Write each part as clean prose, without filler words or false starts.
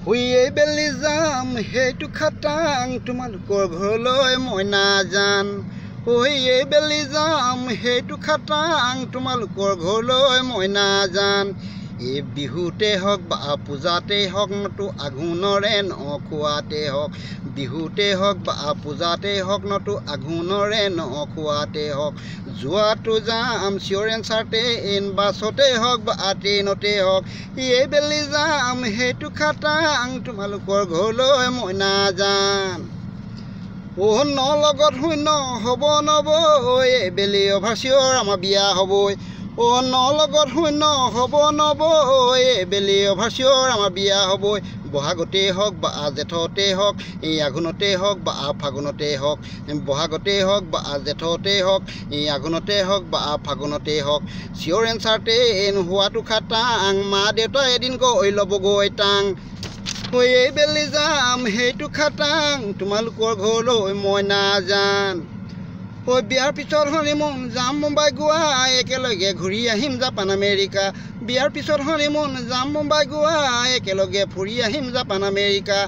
এই বেলি যাম সেইটো খাটাং তোমালোকৰ ঘৰলৈ মই নাযান এই বেলি যাম সেইটো খাটাং তোমালোকৰ ঘৰলৈ মই নাযান এই বিহুতে হওক বা পূজাতে হওক নতু আঘোণৰে নখোৱাতে হওক বিহুতে হওক বা পূজাতে হওক নতু আঘোণৰে নখোৱাতে হওক যোৱাটো যাম চিয়ৰ এনচাৰতে এন বাছতে হওক বা ট্ৰেইনতে হওক এই বেলি যাম সেইটো খাটাং তোমালোকৰ ঘৰলৈ মই নাযান ন লগত শূন্য হ'ব নবৈ এই বেলি অভাচিয়ৰ আমাৰ বিয়া হ'বই ন লগত শূন্য হ'ব নবৈ এই বেলি অভাচিয়ৰ আমাৰ বিয়া হ'বই বহাগতেই হওক বা জেঠতেই হওক এই আঘোণতেই হওক বা ফাগুণতেই হওক বহাগতেই হওক বা জেঠতেই হওক এই আঘোণতেই হওক বা ফাগুণতেই হওক চিয়ৰ এনচাৰতে হোৱাটো খাটাং মা দেউতা এদিন গৈ ল'বগৈ টাং এই বেলি যাম সেইটো খাটাং তোমালোকৰ ঘৰলৈ মই নাযান বিয়াৰ পিছত হনিমুন যাম মুম্বাই গোৱা একেলগে ঘূৰি আহিম জাপান আমেৰিকা বিয়াৰ পিছত হনিমুন যাম মুম্বাই গোৱা একেলগে ফুৰি আহিম জাপান আমেৰিকা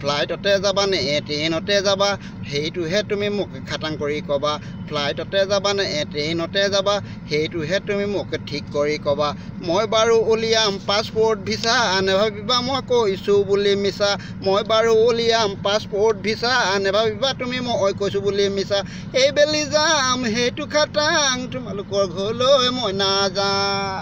ফ্লাইটতে যাবা নে ট্ৰেইনতে যাবা সেইটোহে তুমি মোক খাটাং কৰি ক'বা ফ্লাইটতে যাবা নে ট্ৰেইনতে যাবা সেইটোহে তুমি মোক ঠিক কৰি ক'বা মই বাৰু উলিয়াম পাছপৰ্ট ভিছা নেভাবিবা মই কৈছোঁ বুলি মিছা মই বাৰু উলিয়াম পাছপৰ্ট ভিছা নেভাবিবা তুমি মই কৈছোঁ বুলি মিছা এই বেলি যাম সেইটো খাটাং তোমালোকৰ ঘৰলৈ মই নাযাম।